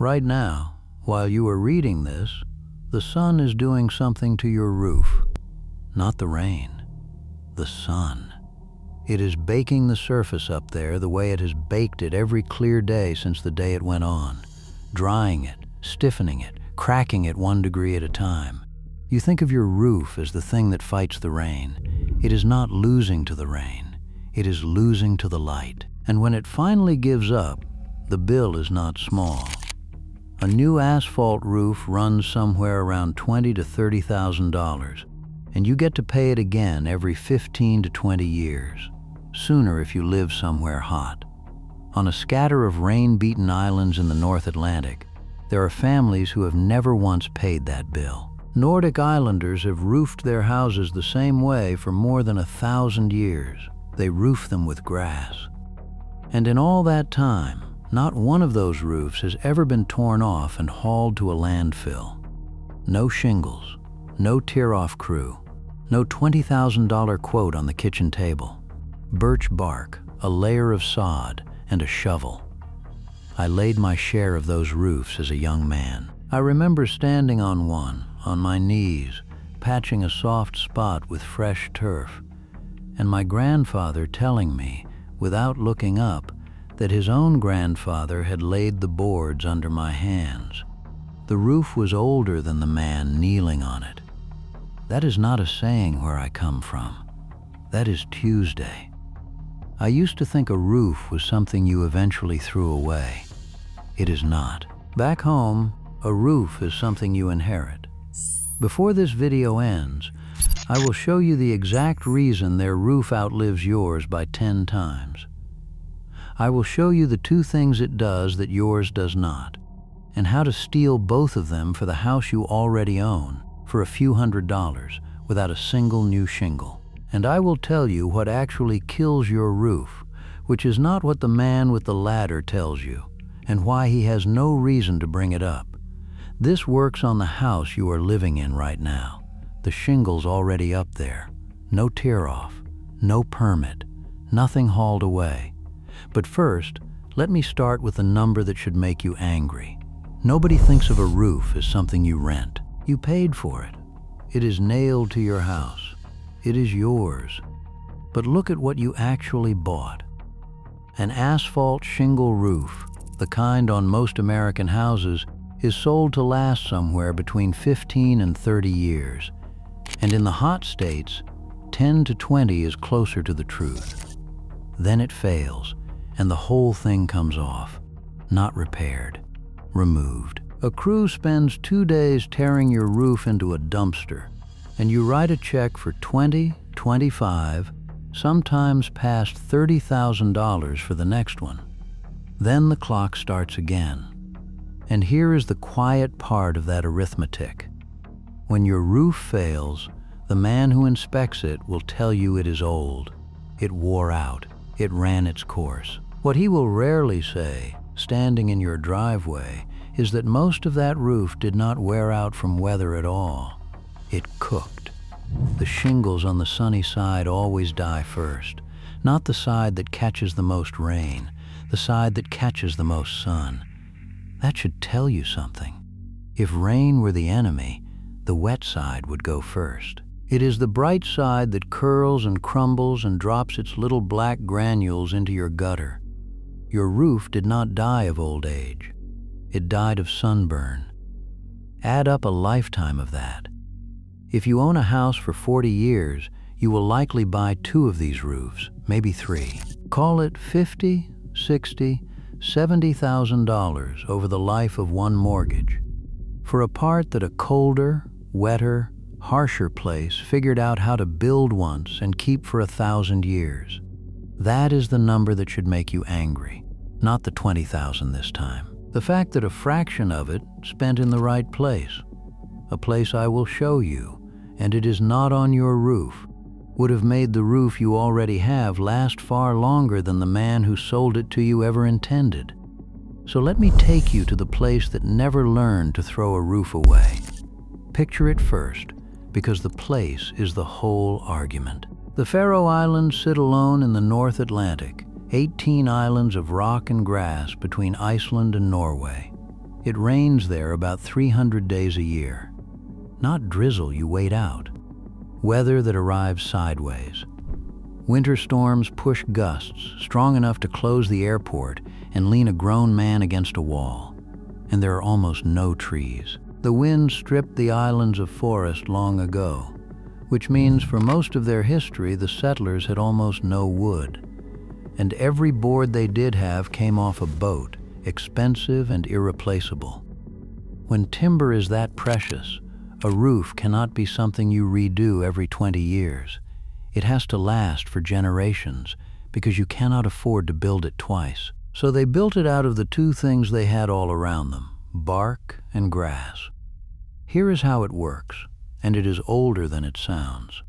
Right now, while you are reading this, the sun is doing something to your roof. Not the rain, the sun. It is baking the surface up there the way it has baked it every clear day since the day it went on, drying it, stiffening it, cracking it 1 degree at a time. You think of your roof as the thing that fights the rain. It is not losing to the rain. It is losing to the light. And when it finally gives up, the bill is not small. A new asphalt roof runs somewhere around $20,000 to $30,000, and you get to pay it again every 15 to 20 years, sooner if you live somewhere hot. On a scatter of rain-beaten islands in the North Atlantic, there are families who have never once paid that bill. Nordic islanders have roofed their houses the same way for more than 1,000 years. They roof them with grass. And in all that time, not one of those roofs has ever been torn off and hauled to a landfill. No shingles, no tear-off crew, no $20,000 quote on the kitchen table. Birch bark, a layer of sod, and a shovel. I laid my share of those roofs as a young man. I remember standing on one, on my knees, patching a soft spot with fresh turf, and my grandfather telling me, without looking up, that his own grandfather had laid the boards under my hands. The roof was older than the man kneeling on it. That is not a saying where I come from. That is Tuesday. I used to think a roof was something you eventually threw away. It is not. Back home, a roof is something you inherit. Before this video ends, I will show you the exact reason their roof outlives yours by 10 times. I will show you the 2 things it does that yours does not, and how to steal both of them for the house you already own for a few $100s without a single new shingle. And I will tell you what actually kills your roof, which is not what the man with the ladder tells you, and why he has no reason to bring it up. This works on the house you are living in right now. The shingle's already up there. No tear-off, no permit, nothing hauled away. But first, let me start with a number that should make you angry. Nobody thinks of a roof as something you rent. You paid for it. It is nailed to your house. It is yours. But look at what you actually bought. An asphalt shingle roof, the kind on most American houses, is sold to last somewhere between 15 and 30 years. And in the hot states, 10 to 20 is closer to the truth. Then it fails, and the whole thing comes off, not repaired, removed. A crew spends 2 days tearing your roof into a dumpster, and you write a check for $20, $25, sometimes past $30,000 for the next one. Then the clock starts again. And here is the quiet part of that arithmetic. When your roof fails, the man who inspects it will tell you it is old. It wore out. It ran its course. What he will rarely say, standing in your driveway, is that most of that roof did not wear out from weather at all. It cooked. The shingles on the sunny side always die first, not the side that catches the most rain, the side that catches the most sun. That should tell you something. If rain were the enemy, the wet side would go first. It is the bright side that curls and crumbles and drops its little black granules into your gutter. Your roof did not die of old age. It died of sunburn. Add up a lifetime of that. If you own a house for 40 years, you will likely buy 2 of these roofs, maybe 3. Call it $50,000, $60,000, $70,000 over the life of one mortgage, for a part that a colder, wetter, harsher place figured out how to build once and keep for 1,000 years. That is the number that should make you angry, not the $20,000 this time. The fact that a fraction of it spent in the right place, a place I will show you, and it is not on your roof, would have made the roof you already have last far longer than the man who sold it to you ever intended. So let me take you to the place that never learned to throw a roof away. Picture it first, because the place is the whole argument. The Faroe Islands sit alone in the North Atlantic, 18 islands of rock and grass between Iceland and Norway. It rains there about 300 days a year. Not drizzle you wait out. Weather that arrives sideways. Winter storms push gusts strong enough to close the airport and lean a grown man against a wall. And there are almost no trees. The wind stripped the islands of forest long ago, which means for most of their history the settlers had almost no wood. And every board they did have came off a boat, expensive and irreplaceable. When timber is that precious, a roof cannot be something you redo every 20 years. It has to last for generations because you cannot afford to build it twice. So they built it out of the two things they had all around them, bark and grass. Here is how it works, and it is older than it sounds.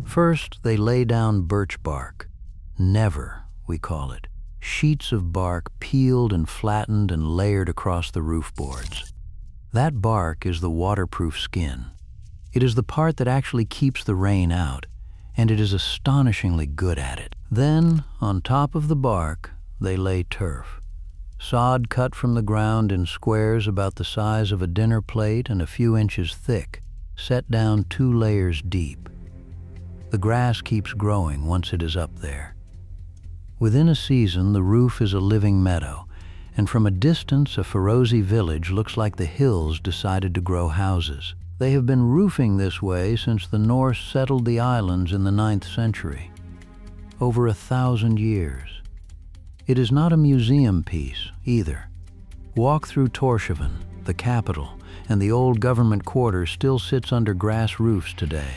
First, they lay down birch bark. Never, we call it. Sheets of bark peeled and flattened and layered across the roof boards. That bark is the waterproof skin. It is the part that actually keeps the rain out, and it is astonishingly good at it. Then, on top of the bark, they lay turf. Sod cut from the ground in squares about the size of a dinner plate and a few inches thick, set down 2 layers deep. The grass keeps growing once it is up there. Within a season, the roof is a living meadow, and from a distance, a Ferozi village looks like the hills decided to grow houses. They have been roofing this way since the Norse settled the islands in the 9th century. Over 1,000 years. It is not a museum piece, either. Walk through Tórshavn, the capital, and the old government quarter still sits under grass roofs today.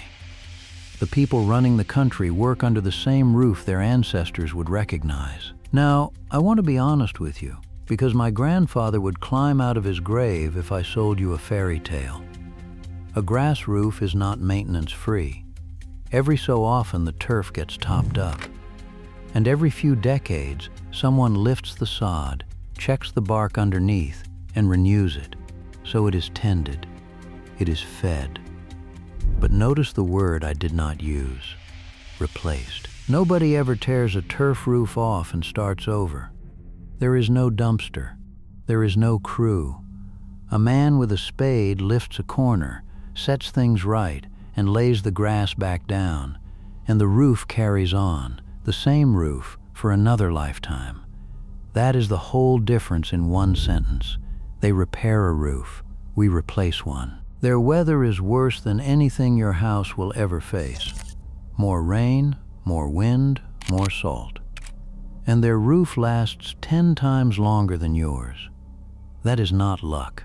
The people running the country work under the same roof their ancestors would recognize. Now, I want to be honest with you, because my grandfather would climb out of his grave if I sold you a fairy tale. A grass roof is not maintenance-free. Every so often the turf gets topped up. And every few decades, someone lifts the sod, checks the bark underneath, and renews it. So it is tended. It is fed. But notice the word I did not use. Replaced. Nobody ever tears a turf roof off and starts over. There is no dumpster. There is no crew. A man with a spade lifts a corner, sets things right, and lays the grass back down, and the roof carries on, the same roof, for another lifetime. That is the whole difference in one sentence. They repair a roof, we replace one. Their weather is worse than anything your house will ever face. More rain, more wind, more salt. And their roof lasts 10 times longer than yours. That is not luck.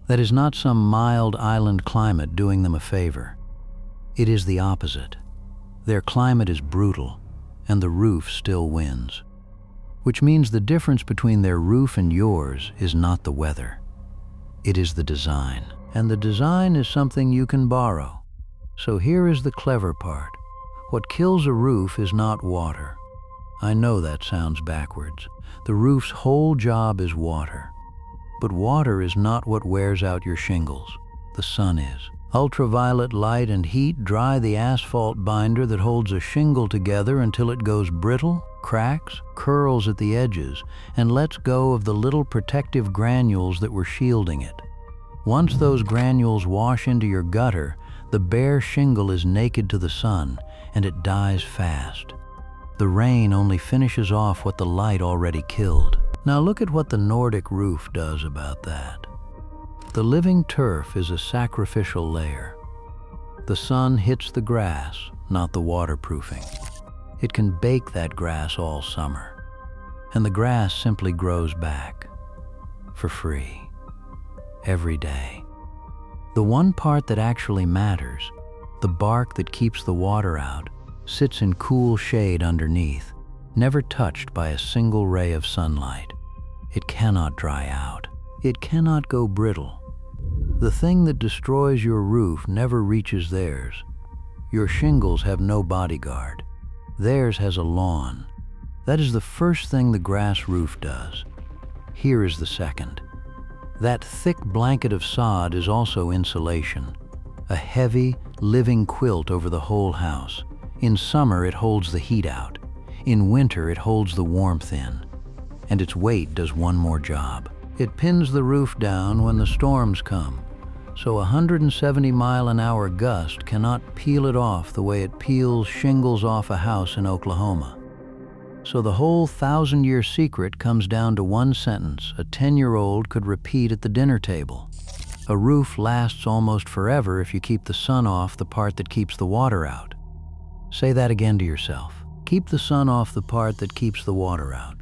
That is not some mild island climate doing them a favor. It is the opposite. Their climate is brutal, and the roof still wins. Which means the difference between their roof and yours is not the weather. It is the design. And the design is something you can borrow. So here is the clever part. What kills a roof is not water. I know that sounds backwards. The roof's whole job is water. But water is not what wears out your shingles. The sun is. Ultraviolet light and heat dry the asphalt binder that holds a shingle together until it goes brittle, cracks, curls at the edges, and lets go of the little protective granules that were shielding it. Once those granules wash into your gutter, the bare shingle is naked to the sun, and it dies fast. The rain only finishes off what the light already killed. Now look at what the Nordic roof does about that. The living turf is a sacrificial layer. The sun hits the grass, not the waterproofing. It can bake that grass all summer, and the grass simply grows back, for free. Every day. The one part that actually matters, the bark that keeps the water out, sits in cool shade underneath, never touched by a single ray of sunlight. It cannot dry out. It cannot go brittle. The thing that destroys your roof never reaches theirs. Your shingles have no bodyguard. Theirs has a lawn. That is the first thing the grass roof does. Here is the second. That thick blanket of sod is also insulation, a heavy, living quilt over the whole house. In summer, it holds the heat out. In winter, it holds the warmth in. And its weight does one more job. It pins the roof down when the storms come, so a 170-mile-an-hour gust cannot peel it off the way it peels shingles off a house in Oklahoma. So the whole 1,000-year secret comes down to one sentence a 10-year-old could repeat at the dinner table. A roof lasts almost forever if you keep the sun off the part that keeps the water out. Say that again to yourself. Keep the sun off the part that keeps the water out.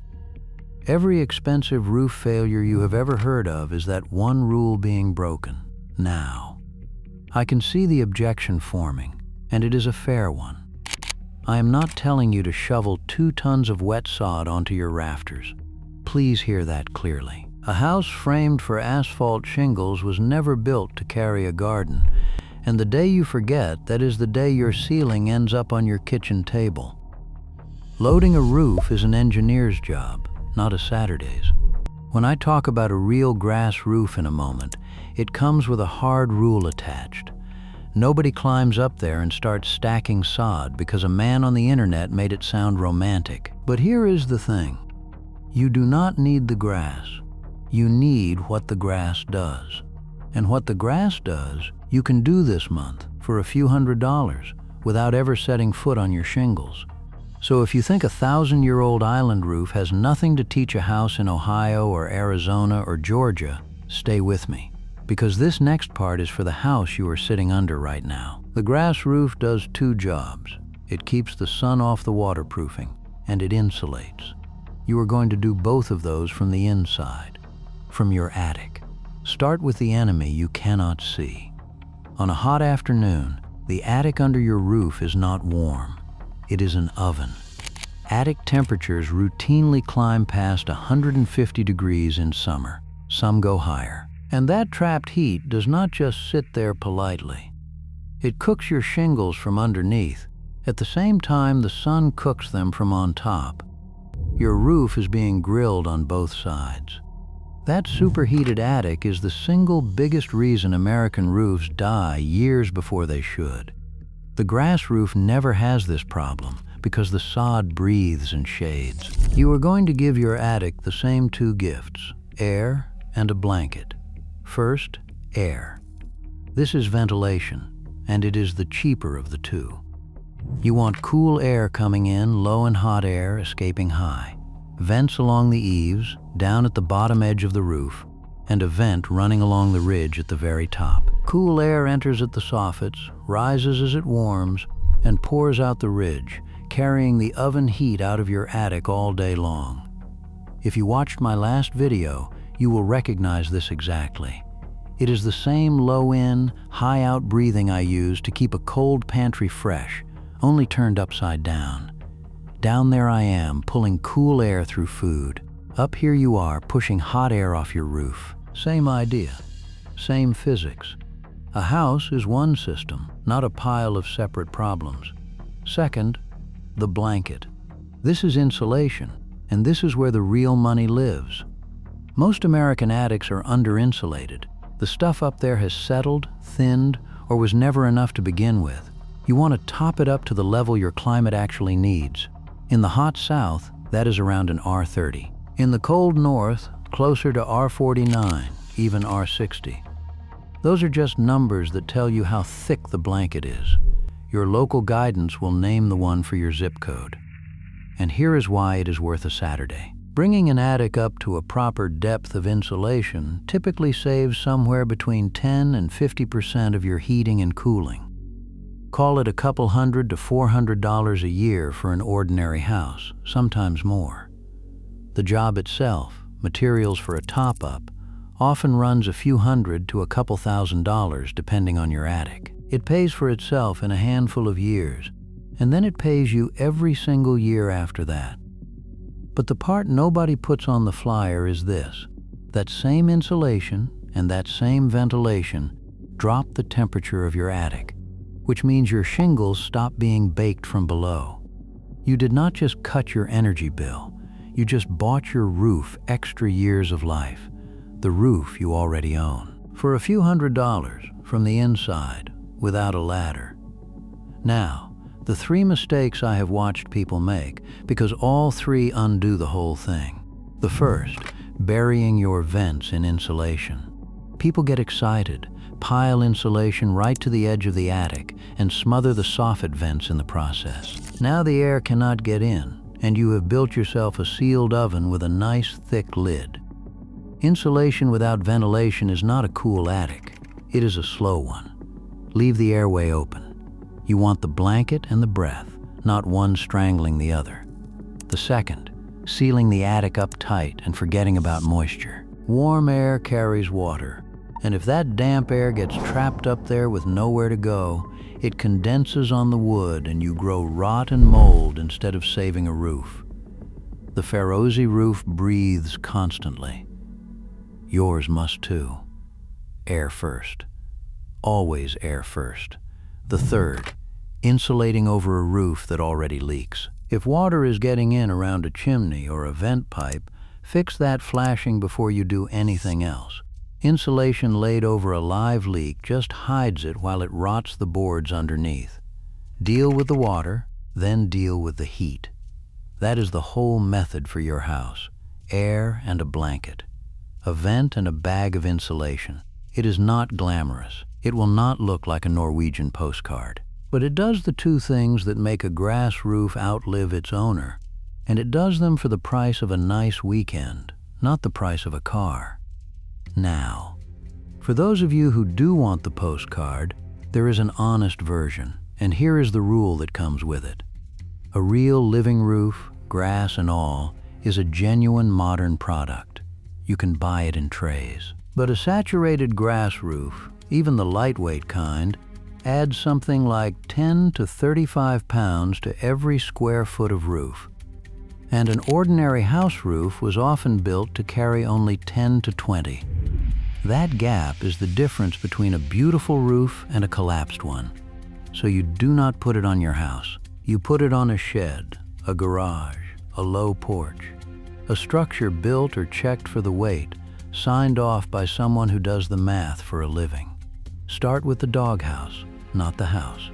Every expensive roof failure you have ever heard of is that one rule being broken. Now, I can see the objection forming, and it is a fair one. I am not telling you to shovel 2 tons of wet sod onto your rafters. Please hear that clearly. A house framed for asphalt shingles was never built to carry a garden, and the day you forget, that is the day your ceiling ends up on your kitchen table. Loading a roof is an engineer's job, not a Saturday's. When I talk about a real grass roof in a moment, it comes with a hard rule attached. Nobody climbs up there and starts stacking sod because a man on the internet made it sound romantic. But here is the thing. You do not need the grass. You need what the grass does. And what the grass does, you can do this month for a few $100s without ever setting foot on your shingles. So if you think a 1,000-year-old island roof has nothing to teach a house in Ohio or Arizona or Georgia, stay with me, because this next part is for the house you are sitting under right now. The grass roof does 2 jobs. It keeps the sun off the waterproofing, and it insulates. You are going to do both of those from the inside, from your attic. Start with the enemy you cannot see. On a hot afternoon, the attic under your roof is not warm. It is an oven. Attic temperatures routinely climb past 150 degrees in summer. Some go higher. And that trapped heat does not just sit there politely. It cooks your shingles from underneath. At the same time, the sun cooks them from on top. Your roof is being grilled on both sides. That superheated attic is the single biggest reason American roofs die years before they should. The grass roof never has this problem because the sod breathes and shades. You are going to give your attic the same 2 gifts, air and a blanket. First, air. This is ventilation, and it is the cheaper of the 2. You want cool air coming in, low and hot air escaping high. Vents along the eaves, down at the bottom edge of the roof, and a vent running along the ridge at the very top. Cool air enters at the soffits, rises as it warms, and pours out the ridge, carrying the oven heat out of your attic all day long. If you watched my last video, you will recognize this exactly. It is the same low-in, high-out breathing I use to keep a cold pantry fresh, only turned upside down. Down there I am, pulling cool air through food. Up here you are, pushing hot air off your roof. Same idea, same physics. A house is one system, not a pile of separate problems. Second, the blanket. This is insulation, and this is where the real money lives. Most American attics are under-insulated. The stuff up there has settled, thinned, or was never enough to begin with. You want to top it up to the level your climate actually needs. In the hot south, that is around an R30. In the cold north, closer to R49, even R60. Those are just numbers that tell you how thick the blanket is. Your local guidance will name the one for your zip code. And here is why it is worth a Saturday. Bringing an attic up to a proper depth of insulation typically saves somewhere between 10 and 50% of your heating and cooling. Call it a couple $100 to $400 a year for an ordinary house, sometimes more. The job itself, materials for a top-up, often runs a few $100 to a couple $1,000 depending on your attic. It pays for itself in a handful of years, and then it pays you every single year after that. But the part nobody puts on the flyer is this: that same insulation and that same ventilation drop the temperature of your attic, which means your shingles stop being baked from below. You did not just cut your energy bill, you just bought your roof extra years of life, the roof you already own, for a few $100s from the inside without a ladder. Now, the 3 mistakes I have watched people make, because all 3 undo the whole thing. The first, burying your vents in insulation. People get excited, pile insulation right to the edge of the attic, and smother the soffit vents in the process. Now the air cannot get in, and you have built yourself a sealed oven with a nice thick lid. Insulation without ventilation is not a cool attic. It is a slow one. Leave the airway open. You want the blanket and the breath, not one strangling the other. The second, sealing the attic up tight and forgetting about moisture. Warm air carries water, and if that damp air gets trapped up there with nowhere to go, it condenses on the wood and you grow rot and mold instead of saving a roof. The Ferozy roof breathes constantly. Yours must too. Air first. Always air first. The third, insulating over a roof that already leaks. If water is getting in around a chimney or a vent pipe, fix that flashing before you do anything else. Insulation laid over a live leak just hides it while it rots the boards underneath. Deal with the water, then deal with the heat. That is the whole method for your house. Air and a blanket. A vent and a bag of insulation. It is not glamorous. It will not look like a Norwegian postcard. But it does the two things that make a grass roof outlive its owner. And it does them for the price of a nice weekend, not the price of a car. Now, for those of you who do want the postcard, there is an honest version, and here is the rule that comes with it. A real living roof, grass and all, is a genuine modern product. You can buy it in trays. But a saturated grass roof, even the lightweight kind, adds something like 10 to 35 pounds to every square foot of roof. And an ordinary house roof was often built to carry only 10 to 20. That gap is the difference between a beautiful roof and a collapsed one. So you do not put it on your house. You put it on a shed, a garage, a low porch, a structure built or checked for the weight, signed off by someone who does the math for a living. Start with the doghouse, not the house.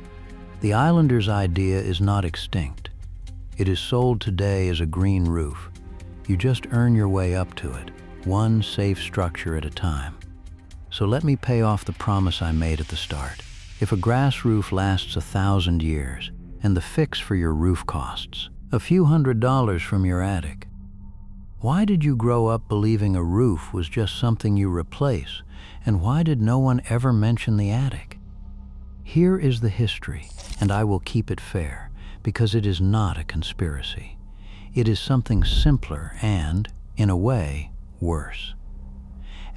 The Islanders' idea is not extinct. It is sold today as a green roof. You just earn your way up to it, one safe structure at a time. So let me pay off the promise I made at the start. If a grass roof lasts 1,000 years, and the fix for your roof costs a few $100s from your attic, why did you grow up believing a roof was just something you replace, and why did no one ever mention the attic? Here is the history, and I will keep it fair, because it is not a conspiracy. It is something simpler and, in a way, worse.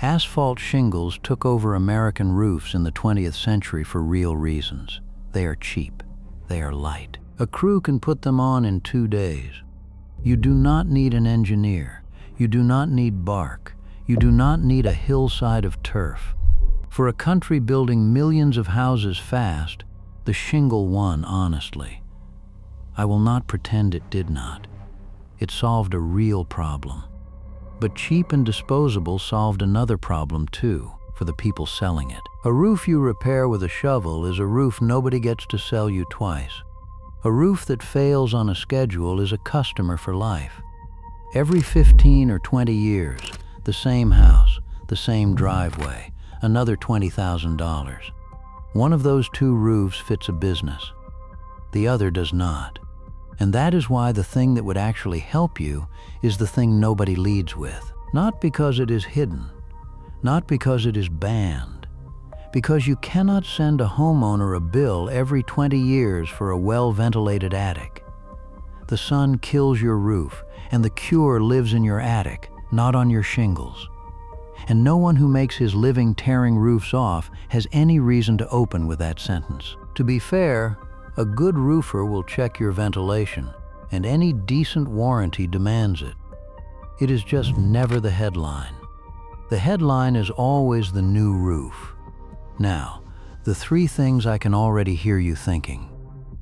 Asphalt shingles took over American roofs in the 20th century for real reasons. They are cheap. They are light. A crew can put them on in 2 days. You do not need an engineer. You do not need bark. You do not need a hillside of turf. For a country building millions of houses fast, the shingle won honestly. I will not pretend it did not. It solved a real problem. But cheap and disposable solved another problem too, for the people selling it. A roof you repair with a shovel is a roof nobody gets to sell you twice. A roof that fails on a schedule is a customer for life. Every 15 or 20 years, the same house, the same driveway, another $20,000. One of those two roofs fits a business. The other does not. And that is why the thing that would actually help you is the thing nobody leads with. Not because it is hidden, not because it is banned, because you cannot send a homeowner a bill every 20 years for a well-ventilated attic. The sun kills your roof, and the cure lives in your attic, not on your shingles. And no one who makes his living tearing roofs off has any reason to open with that sentence. To be fair, a good roofer will check your ventilation, and any decent warranty demands it. It is just never the headline. The headline is always the new roof. Now, the 3 things I can already hear you thinking.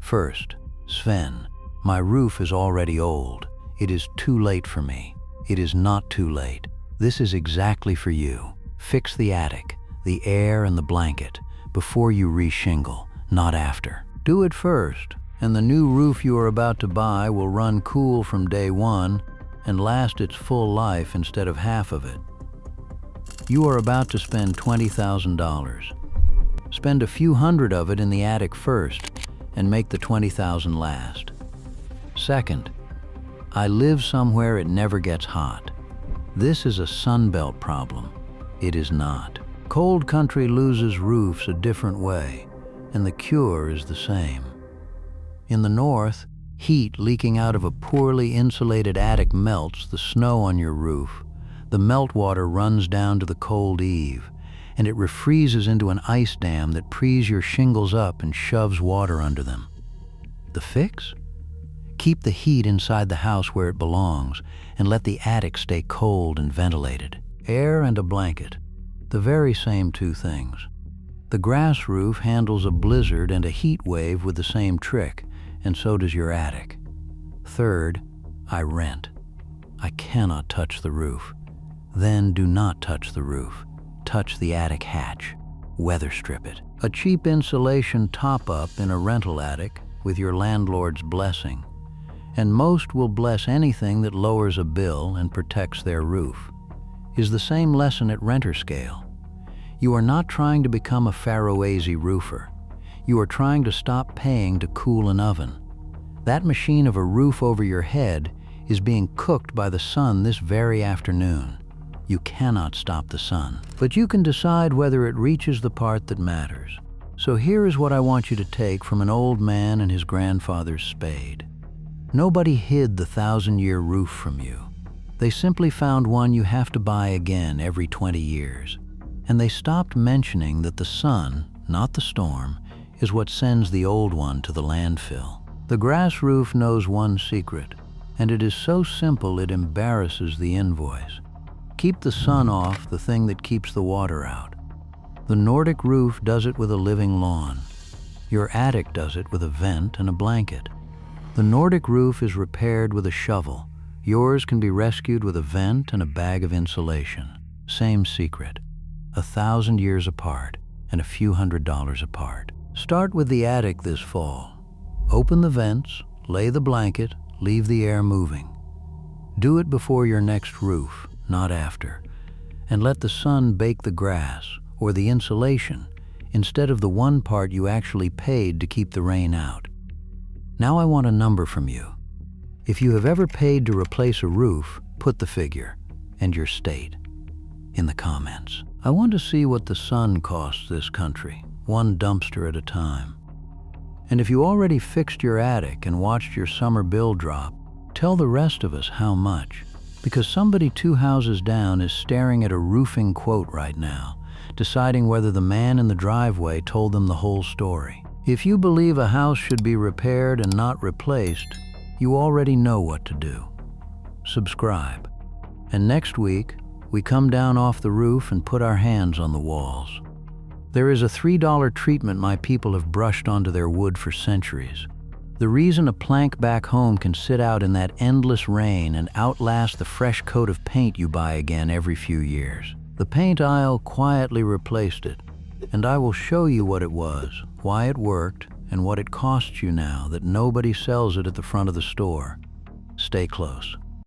First, Sven, my roof is already old. It is too late for me. It is not too late. This is exactly for you. Fix the attic, the air and the blanket, before you re-shingle, not after. Do it first, and the new roof you are about to buy will run cool from day 1 and last its full life instead of half of it. You are about to spend $20,000. Spend a few hundred of it in the attic first and make the $20,000 last. Second, I live somewhere it never gets hot. This is a Sunbelt problem. It is not. Cold country loses roofs a different way, and the cure is the same. In the north, heat leaking out of a poorly insulated attic melts the snow on your roof. The meltwater runs down to the cold eave, and it refreezes into an ice dam that prees your shingles up and shoves water under them. The fix? Keep the heat inside the house where it belongs, and let the attic stay cold and ventilated. Air and a blanket, the very same two things. The grass roof handles a blizzard and a heat wave with the same trick, and so does your attic. Third, I rent. I cannot touch the roof. Then do not touch the roof. Touch the attic hatch. Weather strip it. A cheap insulation top-up in a rental attic with your landlord's blessing. And most will bless anything that lowers a bill and protects their roof, is the same lesson at renter scale. You are not trying to become a Faroese roofer. You are trying to stop paying to cool an oven. That machine of a roof over your head is being cooked by the sun this very afternoon. You cannot stop the sun, but you can decide whether it reaches the part that matters. So here is what I want you to take from an old man and his grandfather's spade. Nobody hid the 1,000-year roof from you. They simply found one you have to buy again every 20 years. And they stopped mentioning that the sun, not the storm, is what sends the old one to the landfill. The grass roof knows one secret, and it is so simple it embarrasses the invoice. Keep the sun off, the thing that keeps the water out. The Nordic roof does it with a living lawn. Your attic does it with a vent and a blanket. The Nordic roof is repaired with a shovel. Yours can be rescued with a vent and a bag of insulation. Same secret. 1,000 years apart and a few $100s apart. Start with the attic this fall. Open the vents, lay the blanket, leave the air moving. Do it before your next roof, not after. And let the sun bake the grass or the insulation instead of the one part you actually paid to keep the rain out. Now I want a number from you. If you have ever paid to replace a roof, put the figure and your state in the comments. I want to see what the sun costs this country, one dumpster at a time. And if you already fixed your attic and watched your summer bill drop, tell the rest of us how much. Because somebody 2 houses down is staring at a roofing quote right now, deciding whether the man in the driveway told them the whole story. If you believe a house should be repaired and not replaced, you already know what to do. Subscribe. And next week, we come down off the roof and put our hands on the walls. There is a $3 treatment my people have brushed onto their wood for centuries. The reason a plank back home can sit out in that endless rain and outlast the fresh coat of paint you buy again every few years. The paint aisle quietly replaced it, and I will show you what it was, why it worked, and what it costs you now that nobody sells it at the front of the store. Stay close.